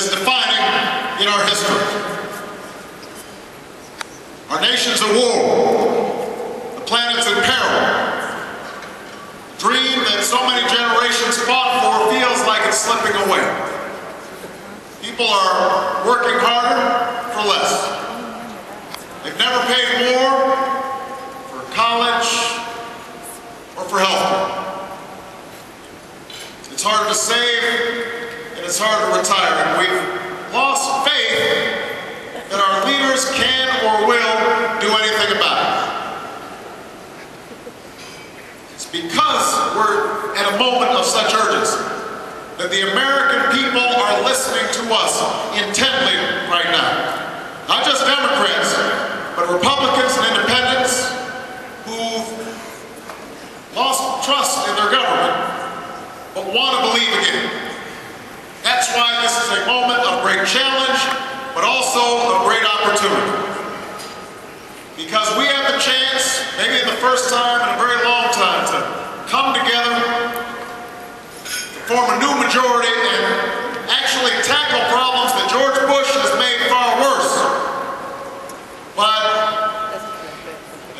is defining in our history. Our nation's at war. The planet's in peril. The dream that so many generations fought for feels like it's slipping away. People are working harder for less. They've never paid more for college or for health care. It's harder to save and it's harder to retire, and we've lost faith that our leaders can or will do anything about it. It's because we're at a moment of such urgency that the American people are listening to us intently right now. Not just Democrats, but Republicans and independents who've lost trust in their government, but want to believe again. That's why this is a moment of great challenge, but also of great opportunity. Because we have the chance, maybe the first time in a very long time, to come together, to form a new majority, and actually tackle problems that George Bush has made far worse. But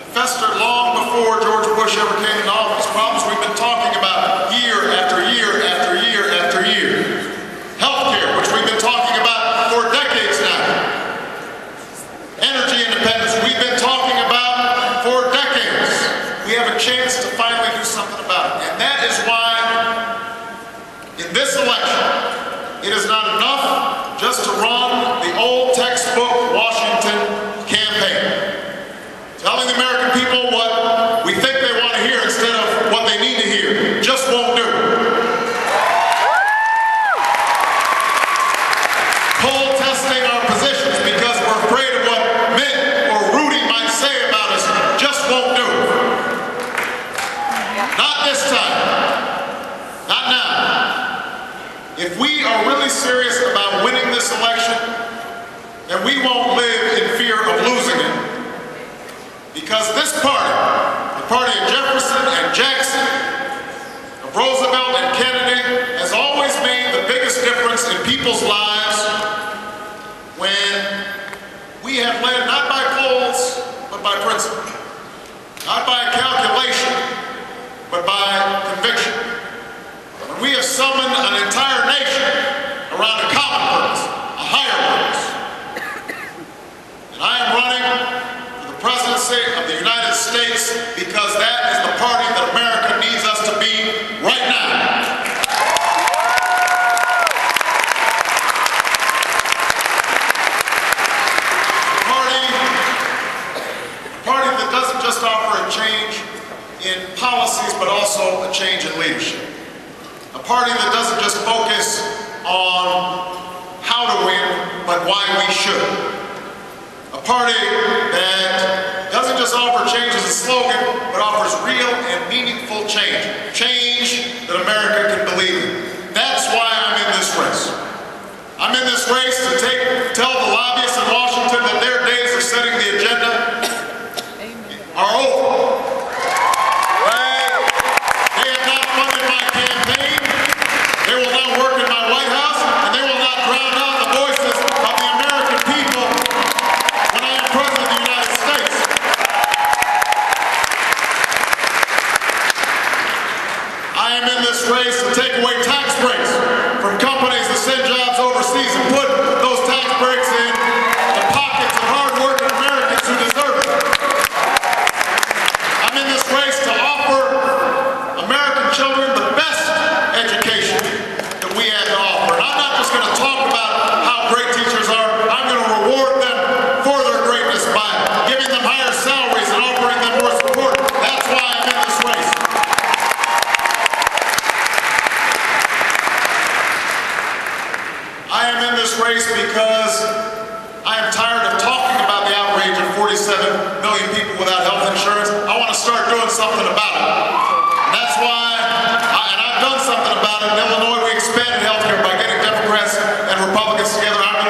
it festered long before George Bush ever came into office. Problems we've been talking about year after year after year after year. Healthcare, which we've been talking about for decades now. Energy independence, we've been talking about for decades. We have a chance to finally do something about it. And that is why, in this election, it is not enough just to run the old textbook Washington campaign. Telling the American people what we think they want to hear instead of what they need to hear just won't do. Poll testing our positions because we're afraid of what Mitt or Rudy might say about us just won't do. Not this time. Not now. If we are really serious about winning this election, then we won't live in fear of losing it. Because this party, the party of Jefferson and Jackson, of Roosevelt and Kennedy, has always made the biggest difference in people's lives when we have led not by polls, but by principle. Not by calculation, but by conviction. When we have summoned an entire nation around a common purpose, a higher purpose. And I am running for the presidency of the United States because that is the party that America needs us to be right now. A party that doesn't just offer a change in policies, but also a change in leadership. A party that doesn't just focus on how to win, but why we should. A party that doesn't just offer change as a slogan, but offers real and meaningful change. Change that America can believe in. That's why I'm in this race. I'm in this race to tell the lobbyists in Washington that their days of setting the agenda are over. They have not funded my campaign. They will not work in my White House, and they will not drown out the voices of the American people when I am President of the United States. I am in this race to take away tax breaks from companies that send jobs overseas and put those tax breaks in the pockets of hard-working Americans who deserve it. I'm in this race to offer American children the best education that we have to offer. And I'm not just going to talk about how great teachers are. I'm going to reward them for their greatness by giving them higher salaries and offering them more support. That's why I'm in this race. I am in this race because I am tired of talking about the outrage of 47 million people without health insurance. I want to start doing something about it. And that's why, and I've done something about it. In Illinois, we expanded health care by getting Democrats and Republicans together. I'm